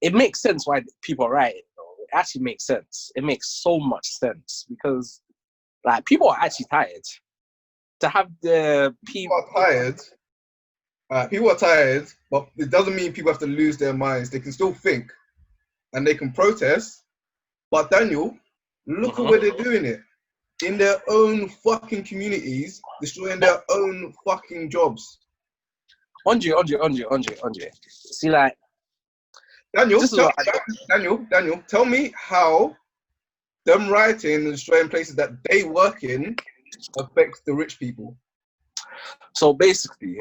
it makes sense why people are rioting. Though. It actually makes sense. It makes so much sense because like people are actually tired to have the people are tired. People are tired, but it doesn't mean people have to lose their minds. They can still think and they can protest. But Daniel, look at where they're doing it. In their own fucking communities, destroying their own fucking jobs. Andre. See, like, Daniel, tell me how them rioting and destroying places that they work in affects the rich people. So basically,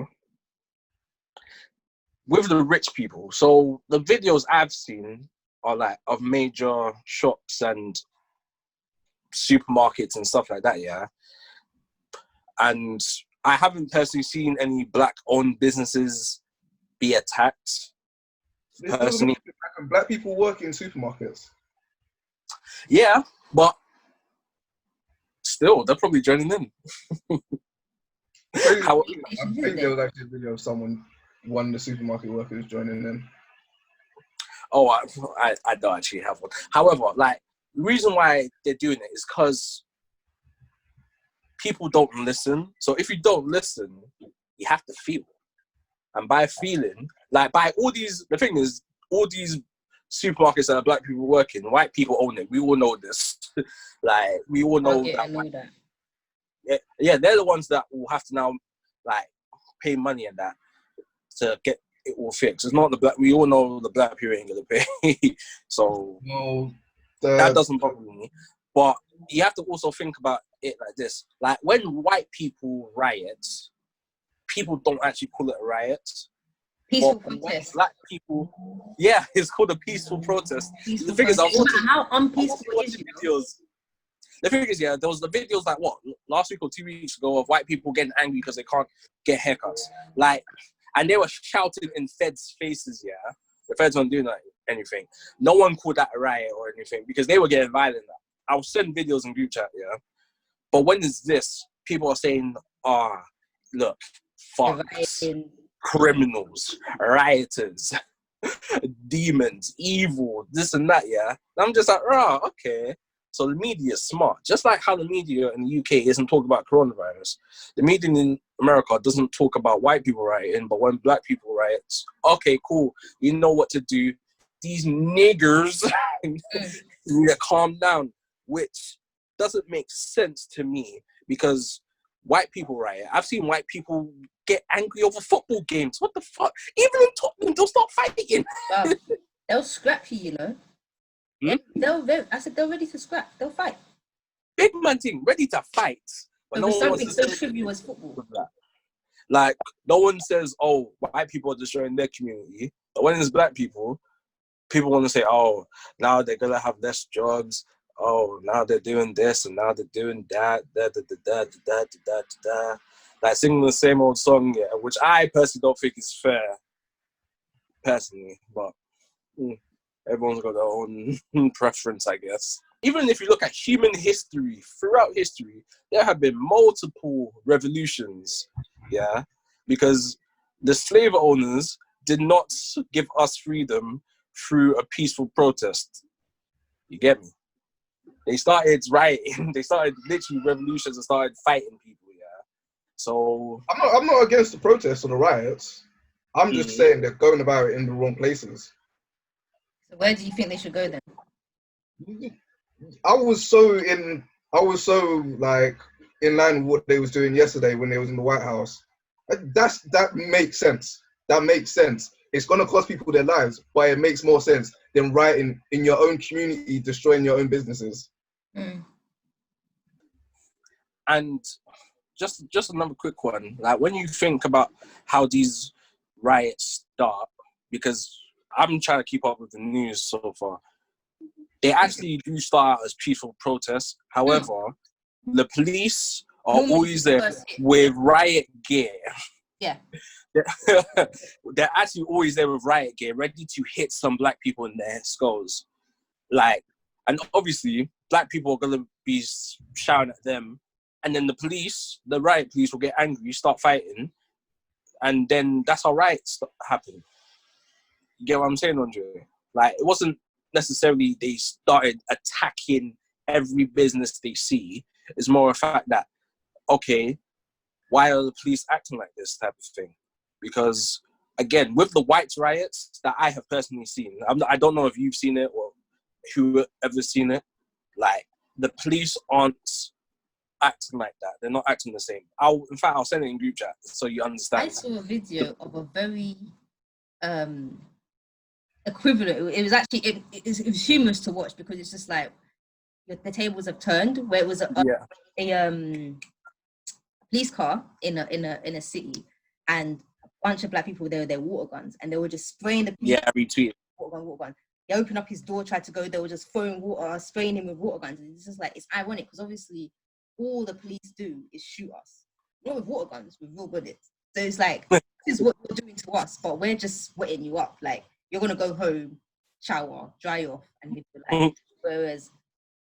with the rich people, so the videos I've seen are like of major shops and supermarkets and stuff like that, yeah. And I haven't personally seen any black-owned businesses be attacked. Personally, black people work in supermarkets. Yeah, but still, they're probably joining in. I think there was actually a video of someone, one of the supermarket workers joining in. Oh, I don't actually have one. However, like, the reason why they're doing it is because people don't listen. So if you don't listen, you have to feel. And by feeling, like, by all these, the thing is, all these supermarkets that are black people work in, white people own it. We all know this. Like, we all know that. Yeah, they're the ones that will have to now, like, pay money and that to get it all fixed. It's not the black. We all know the black people ain't gonna pay. So that doesn't bother me. But you have to also think about it like this: like, when white people riot, people don't actually call it a riot. Peaceful protest. Black people, yeah, it's called a peaceful protest. Peaceful the thing protest. is, I was How unpeaceful watching videos. The thing is, yeah, there was the videos like what last week or 2 weeks ago of white people getting angry because they can't get haircuts, like, and they were shouting in feds' faces. Yeah, the feds weren't doing anything. No one called that a riot or anything because they were getting violent. I was sending videos in group chat, yeah. But when is this? People are saying, look, fucks, criminals, rioters, demons, evil, this and that, yeah. And I'm just like, okay. So the media is smart. Just like how the media in the UK isn't talking about coronavirus, the media in America doesn't talk about white people rioting, but when black people riot, okay, cool, you know what to do. These niggers need to calm down, which doesn't make sense to me because white people riot. I've seen white people get angry over football games. What the fuck? Even in Tottenham, they'll start fighting. Wow. They'll scrap you, know. I said they're ready to scrap. They'll fight. Big man thing, ready to fight. But no something so trivial as football. Like, no one says, oh, white people are destroying their community. But when it's black people want to say, oh, now they're going to have less jobs. Oh, now they're doing this and now they're doing that. Like, singing the same old song, yeah, which I personally don't think is fair. Personally, but everyone's got their own preference, I guess. Even if you look at human history, throughout history, there have been multiple revolutions, yeah? Because the slave owners did not give us freedom through a peaceful protest. You get me? They started rioting. They started literally revolutions and started fighting people, yeah? So... I'm not against the protests or the riots. I'm just saying they're going about it in the wrong places. So where do you think they should go then? I was so like in line with what they was doing yesterday when they was in the White House. That makes sense. That makes sense. It's gonna cost people their lives, but it makes more sense than rioting in your own community, destroying your own businesses. And just another quick one. Like, when you think about how these riots start, because I'm trying to keep up with the news so far, they actually do start out as peaceful protests. However, the police are always there with riot gear. Yeah. They're actually always there with riot gear, ready to hit some black people in their skulls. Like, and obviously, black people are going to be shouting at them. And then the riot police will get angry, start fighting. And then that's how riots happen. You get what I'm saying, Andre? Like, it wasn't necessarily they started attacking every business they see. It's more a fact that, okay, why are the police acting like this type of thing? Because, again, with the white riots that I have personally seen, I don't know if you've seen it or whoever's seen it, like, the police aren't acting like that. They're not acting the same. In fact, I'll send it in group chat so you understand. I saw a video of a very equivalent. It was actually it was humorous to watch because it's just like the tables have turned, where it was a police car in a city, and a bunch of black people there with their water guns, and they were just spraying the police. Yeah, retweet. Water gun. They opened up his door, tried to go. They were just throwing water, spraying him with water guns. And it's just like, it's ironic because obviously all the police do is shoot us, not with water guns, with real bullets. So it's like, this is what you're doing to us, but we're just sweating you up. Like, you're gonna go home, shower, dry off, and live your life. Whereas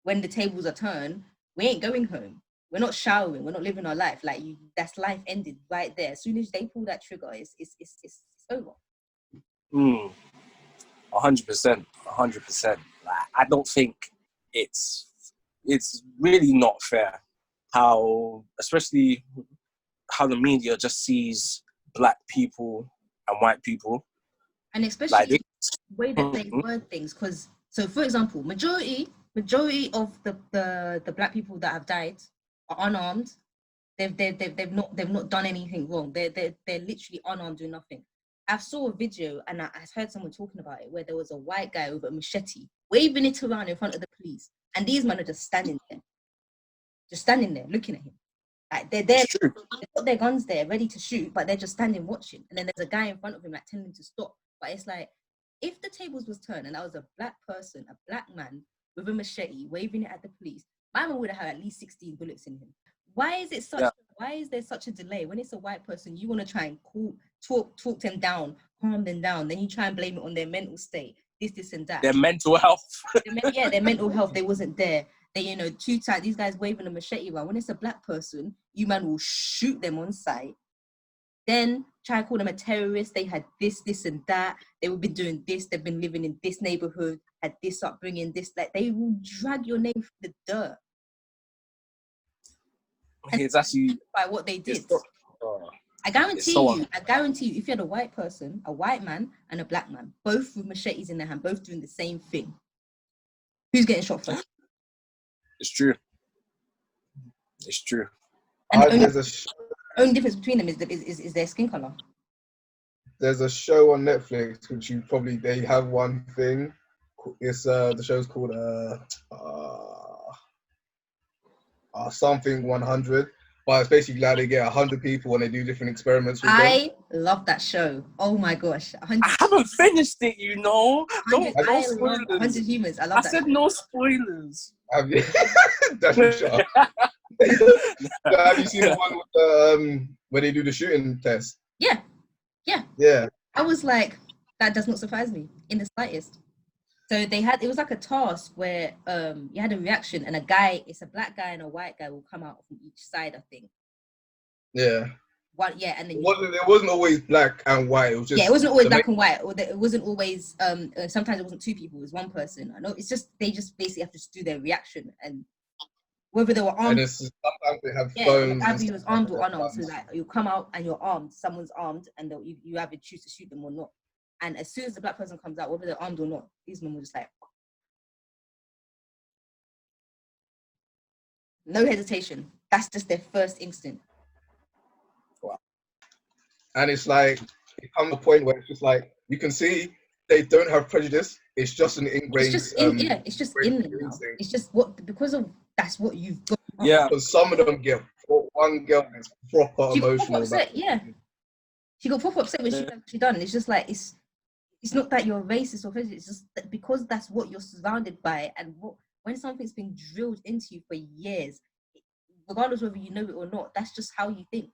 when the tables are turned, we ain't going home. We're not showering. We're not living our life. Like, that's life ended right there. As soon as they pull that trigger, it's over. 100%. 100%. Like, I don't think it's really not fair how, especially how the media just sees black people and white people, and especially like, the way that they word things. Because, so for example, majority of the black people that have died are unarmed. They've not done anything wrong. They're literally unarmed, doing nothing. I saw a video and I heard someone talking about it where there was a white guy with a machete waving it around in front of the police, and these men are just standing there looking at him. Like, they've got their guns there ready to shoot, but they're just standing watching. And then there's a guy in front of him like telling him to stop. But it's like, if the tables was turned and that was a black person, a black man with a machete waving it at the police, my man would have had at least 16 bullets in him. Why is there such a delay? When it's a white person, you want to try and talk them down, calm them down, then you try and blame it on their mental state, this and that. their mental health. Their mental health, they wasn't there. They, 2 times, these guys waving a machete around. When it's a black person, you man will shoot them on sight. Then try to call them a terrorist. They had this and that. They've been doing this. They've been living in this neighborhood, had this upbringing, this, like, they will drag your name through the dirt. It's actually by what they did. I guarantee you, if you had a white person, a white man and a black man, both with machetes in their hand, both doing the same thing, who's getting shot first? It's true. And the only difference between them is their skin color. There's a show on Netflix which they have one thing. It's the show's called something 100, but it's basically like they get 100 people and they do different experiments with them. I love that show. Oh my gosh. I haven't finished it, no spoilers. 100 Humans. I love that. I said no spoilers. Have you? That's for sure. Have you seen the one with where they do the shooting test? Yeah. I was like, that does not surprise me in the slightest. So it was like a task where you had a reaction, and it's a black guy and a white guy will come out from each side, I think. Yeah. And then it wasn't always black and white. It was just it wasn't always black and white. Or it wasn't always sometimes it wasn't 2 people, it was 1 person. I know it's just they just basically have to do their reaction, and whether they were armed. And sometimes they have phones. Either you was armed or unarmed. So like you come out and you're armed, someone's armed, and you either choose to shoot them or not. And as soon as the black person comes out, whether they're armed or not, these men were just like, no hesitation. That's just their first instinct. Wow. And it's like, it comes to a point where it's just like, you can see they don't have prejudice. It's just an ingrained. It's just in them now. It's just because of that's what you've got. Yeah. Because some of them get, one girl is proper emotional. She got proper upset when she done. It's just like, it's not that you're racist or racist, it's just that because that's what you're surrounded by, and when something's been drilled into you for years, regardless whether you know it or not, that's just how you think.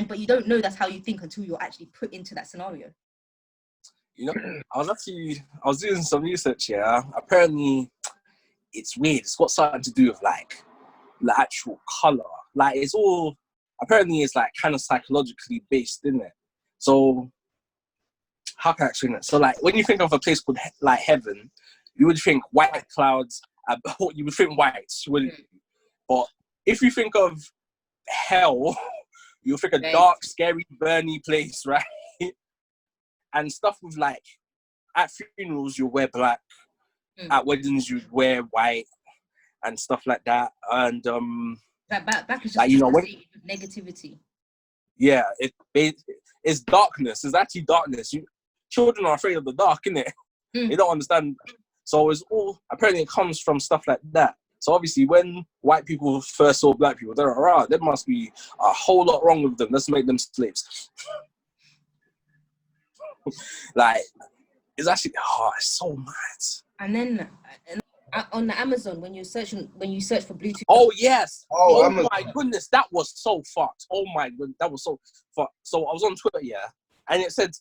But you don't know that's how you think until you're actually put into that scenario. I was doing some research, yeah. Apparently, it's weird. It's got something to do with like the actual color. Like it's like kind of psychologically based, isn't it? So how can I explain it? So like when you think of a place called like heaven, you would think white clouds. You would think white, wouldn't you? But if you think of hell, you think a dark, scary, burny place, right? And stuff with like at funerals you wear black, at weddings you wear white, and stuff like that. And back is just like, you know, when, negativity. Yeah, it's darkness. It's actually darkness. Children are afraid of the dark, innit? They don't understand. So it's all, apparently it comes from stuff like that. So obviously when white people first saw black people, they're like, there must be a whole lot wrong with them. Let's make them slaves. Like, it's actually, it's so mad. And then on the Amazon, when you search for Bluetooth. Oh yes. Oh my Amazon. goodness, that was so fucked. Oh my goodness, that was so fucked. So I was on Twitter, yeah, and it said,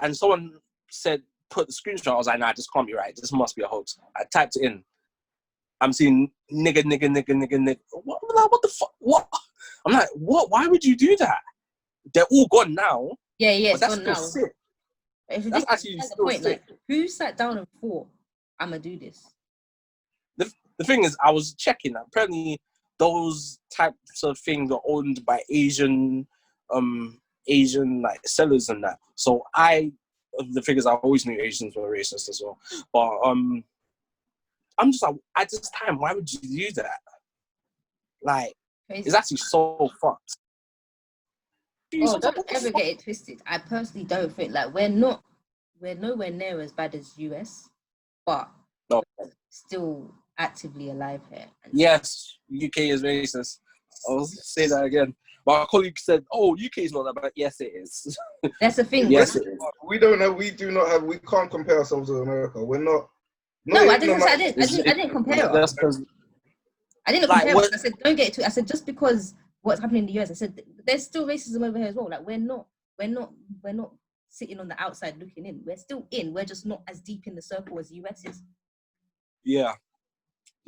and someone said, put the screenshot. I was like, nah, this can't be right. This must be a hoax. I typed it in. I'm seeing nigga. What the fuck? What? I'm like, what? Why would you do that? They're all gone now. Yeah, but that's gone now. Sick. That's actually the still point. sick. Like, who sat down and thought, I'm gonna do this? The thing is, I was checking. Apparently, those types of things are owned by Asian like sellers and that. So the figures, I always knew Asians were racist as well. But I'm just like, at this time, why would you do that? Like, Crazy. it's actually so fucked. Oh, don't ever get it twisted. I personally don't think, like, we're nowhere near as bad as US, but no. we're still actively alive here. Yes, UK is racist. I'll say that again. My colleague said, "Oh, UK is not that bad." Yes, it is. That's the thing. Yes, it is. We can't compare ourselves to America. We're not. No, I didn't compare us. I didn't compare us. I said, don't get it too. I said, just because what's happening in the US, I said, there's still racism over here as well. Like, we're not sitting on the outside looking in. We're still in. We're just not as deep in the circle as the US is. Yeah,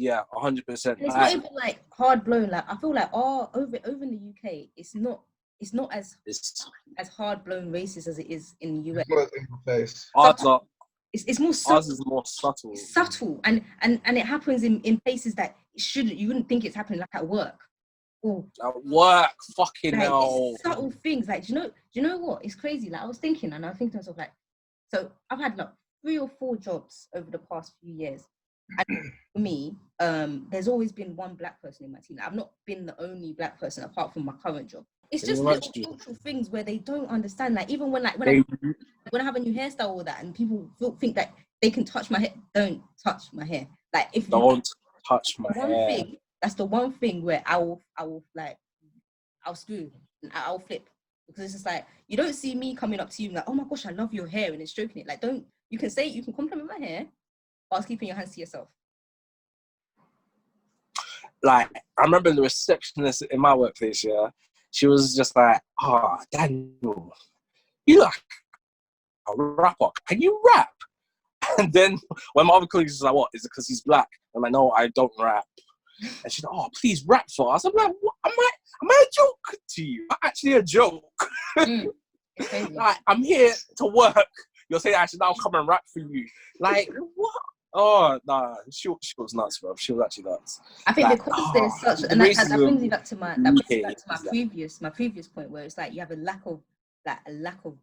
100%. It's not even like hard blown. Like, I feel like over in the UK, it's not as hard blown racist as it is in the US. It's not in your face. It's more subtle. Ours is more subtle. It's subtle, and it happens in places that you wouldn't think it's happening, like at work. Or at work, fucking like, hell. Subtle things. Like, do you know what? It's crazy. Like, I was thinking to myself, like, so I've had like 3 or 4 jobs over the past few years. And for me, there's always been one black person in my team. Like, I've not been the only black person apart from my current job. It's just little cultural things where they don't understand. Like, even when I have a new hairstyle or that, and people think that they can touch my hair, don't touch my hair. Like, if don't touch my hair. That's the one thing where I'll screw and I'll flip, because it's just like, you don't see me coming up to you like, oh my gosh, I love your hair, and it's stroking it. Like, you can compliment my hair whilst keeping your hands to yourself. Like, I remember the receptionist in my workplace, yeah, she was just like, Daniel, you like a rapper. Can you rap? And then when my other colleagues was like, what? Is it because he's black? I'm like, no, I don't rap. And she's like, please rap for us. I'm like, what? Am I a joke to you? I'm actually a joke. Like, I'm here to work. You're saying I should now come and rap for you. Like, what? Oh, nah, she was nuts, bro. She was actually nuts. I think like, because there's such, and that brings me back to my previous point, where it's like you have a lack of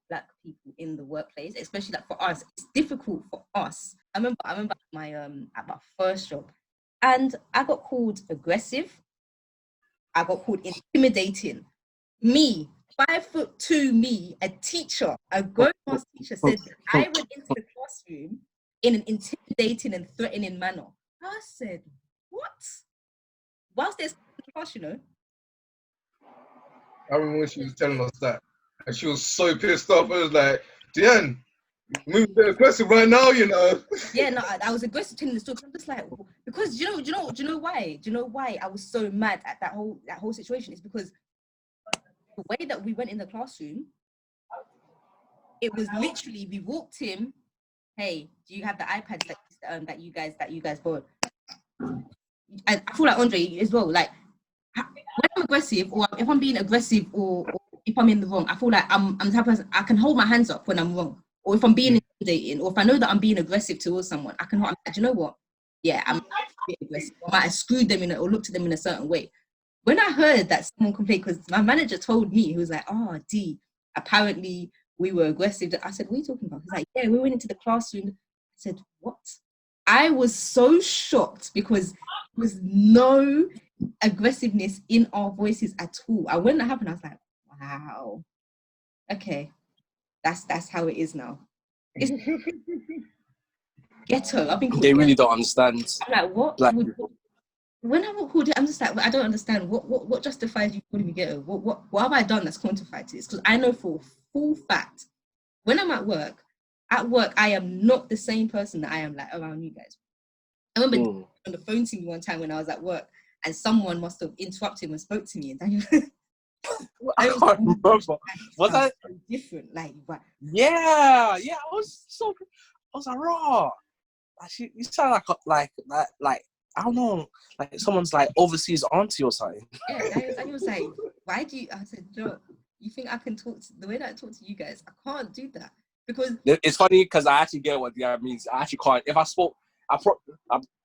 black people in the workplace, especially like for us. It's difficult for us. I remember at my first job, and I got called aggressive. I got called intimidating. Me, 5'2", me, a teacher, a grown-ass teacher, said I went into the classroom in an intimidating and threatening manner. I said, what? Whilst there's class, you know. I remember when she was telling us that, and she was so pissed off. I was like, Diane, move a bit aggressive right now, you know. Yeah, no, I was aggressive telling the story. I'm just like, because do you know why? Do you know why I was so mad at that whole situation? It's because the way that we went in the classroom, it was literally, we walked in. Hey, do you have the iPads that you guys borrowed? And I feel like Andre as well. Like, when I'm aggressive, or if I'm being aggressive, or if I'm in the wrong, I feel like I'm the type of person, I can hold my hands up when I'm wrong. or if I'm being intimidating, or if I know that I'm being aggressive towards someone, I can, I'm like, do you know what? Yeah, I'm a bit aggressive. I might have screwed them or looked at them in a certain way. When I heard that someone complained, because my manager told me, he was like, oh, D, apparently we were aggressive. I said, what are you talking about? He's like, yeah, we went into the classroom. I said, what? I was so shocked because there was no aggressiveness in our voices at all. And when that happened, I was like, wow, okay, that's how it is now. It's ghetto. I've been called They ghetto. really don't understand. I'm like, what? Black people. When I'm called it, I'm just like, I don't understand what justifies you calling me ghetto. What have I done that's quantified to this? Because I know for full fact, when I'm at work, I am not the same person that I am like around you guys. I remember on the phone to me one time when I was at work, and someone must have interrupted and spoke to me, and Daniel, I can't remember. Was that so different? Like, what? Yeah. I was like, raw. Like, you sound like I don't know, like someone's like overseas auntie or something. Yeah, and he was like, why do you? I said, Joe, you think I can talk the way that I talk to you guys? I can't do that because It's funny because I actually get what that means. I actually can't. If I spoke,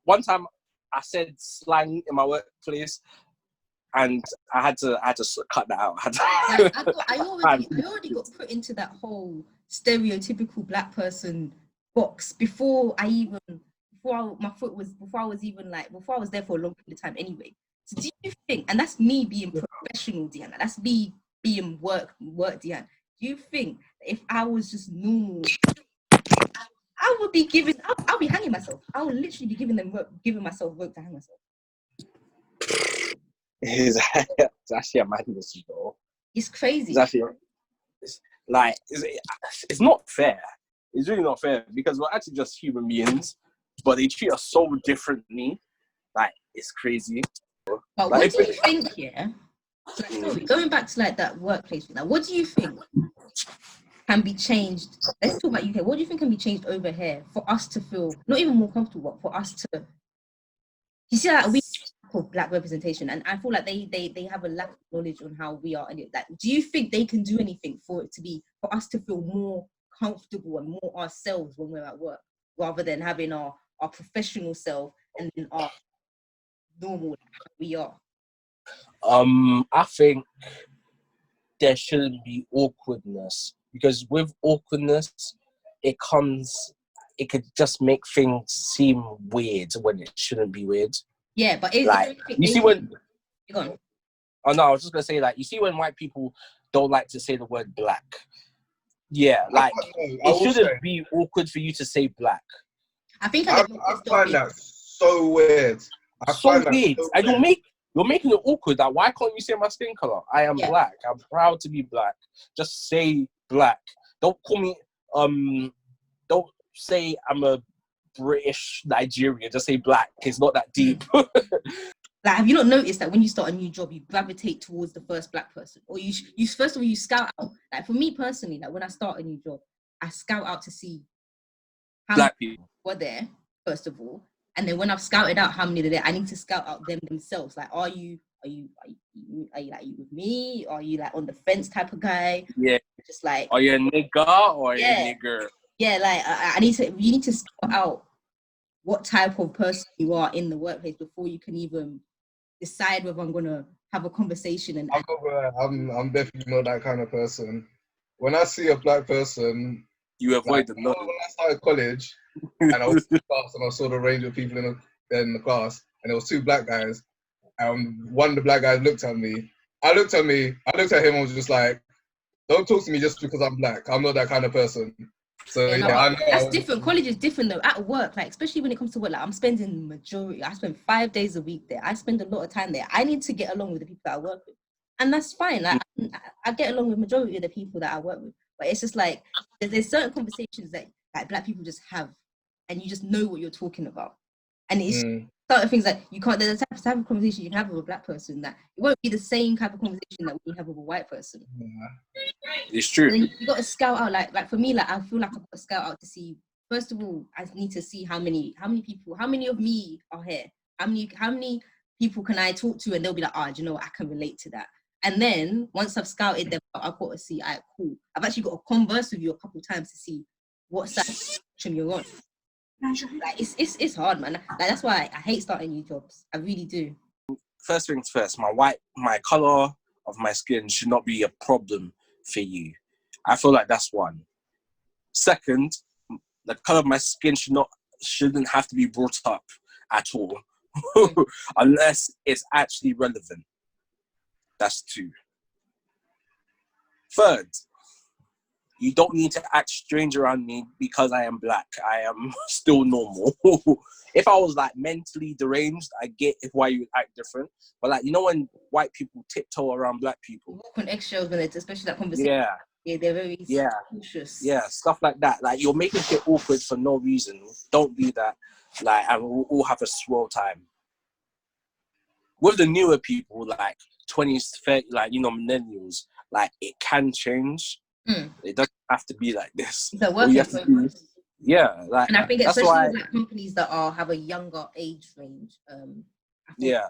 one time I said slang in my workplace, and I had to cut that out. I already got put into that whole stereotypical black person box before I was there for a long period of time anyway. So do you think, and that's me being professional, Deanna, that's me being work Deanna, do you think that if I was just normal, I would be I'll be hanging myself. I would literally be giving myself work to hang myself. It's actually a madness, though. It's crazy. It's not fair. It's really not fair because we're actually just human beings, but they treat us so differently. Like, it's crazy. But what do you think here? Sorry, going back to like that workplace now, what do you think can be changed? Let's talk about UK. What do you think can be changed over here for us to feel not even more comfortable, but for us to? You see, like we have black representation, and I feel like they have a lack of knowledge on how we are. And like, do you think they can do anything for us to feel more comfortable and more ourselves when we're at work, rather than having our professional self and then our normal how we are? I think there shouldn't be awkwardness, because with awkwardness, it could just make things seem weird when it shouldn't be weird. Yeah, but you see when. Go on. Oh no, I was just gonna say, like, you see when white people don't like to say the word black. Yeah, like it shouldn't be awkward for you to say black. I find that so weird. And you're making it awkward. That why can't you say my skin color? I am black. I'm proud to be black. Just say black. Don't call me don't say I'm a British Nigerian. Just say black. It's not that deep. Like, have you not noticed that when you start a new job, you gravitate towards the first black person, or you first of all you scout out? Like for me personally, like when I start a new job, I scout out to see how black people were there first of all, and then when I've scouted out how many are there, I need to scout out them themselves. Like, are you with me? Are you like on the fence type of guy? Yeah. Just like, are you a nigga or are you a nigger? Yeah, like you need to scout out what type of person you are in the workplace before you can even decide whether I'm gonna have a conversation. And I'm definitely not that kind of person. When I see a black person, you avoid them. When I started college, and I was in class and I saw the range of people in the class, and there was two black guys, and one of the black guys looked at me. I looked at him and was just like, "Don't talk to me just because I'm black. I'm not that kind of person." So I know. That's different. College is different though. At work, like especially when it comes to work, like I spend 5 days a week there. I spend a lot of time there. I need to get along with the people that I work with, and that's fine. Like I get along with majority of the people that I work with, but it's just like there's certain conversations that like black people just have, and you just know what you're talking about, and it's certain things that you can't. There's a type of conversation you can have with a black person that it won't be the same type of conversation that we have with a white person. It's true. And then you got to scout out, like for me, like I feel like I've got to scout out to see. First of all, I need to see how many of me are here. How many people can I talk to, and they'll be like, do you know what, I can relate to that. And then once I've scouted them, I've got to see, cool. I've actually got to converse with you a couple of times to see what side of the spectrum you're on. Like it's hard, man. Like that's why I hate starting new jobs. I really do. First things first, my color of my skin should not be a problem for you. I feel like that's one. Second, the color of my skin shouldn't have to be brought up at all, unless it's actually relevant. That's two. Third, you don't need to act strange around me because I am black. I am still normal. If I was like mentally deranged, I get why you would act different. But like, you know, when white people tiptoe around black people, Walk on eggshells when it's especially that conversation. yeah, They're very yeah, cautious. yeah, stuff like that. Like, you're making it awkward for no reason. Don't do that. Like, and we'll all have a swell time. With the newer people, like 20s, 30, like, you know, millennials, like, it can change. It doesn't have to be like this. It's a work in progress. Yeah, like, And I think that's especially why, with like companies that have a younger age range, I think yeah,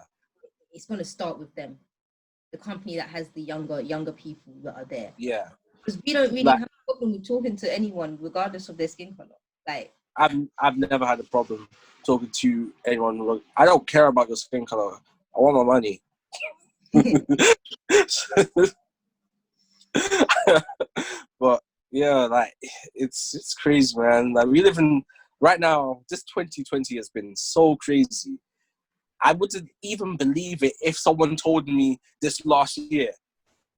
it's going to start with them. The company that has the younger people that are there. yeah. Because we don't really Like, have a problem with talking to anyone regardless of their skin color. Like, I've never had a problem talking to anyone. I don't care about your skin color. I want my money. But yeah, like, it's crazy, man. Like, we live in right now. This 2020 has been so crazy. I wouldn't even believe it if someone told me this last year.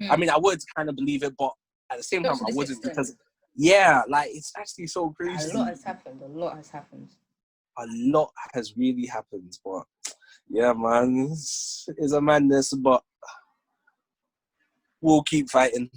I mean, I would kind of believe it, but at the same time, I wouldn't, because yeah, like, it's actually so crazy. A lot has happened. A lot has really happened. But yeah, man, it's a madness. But we'll keep fighting.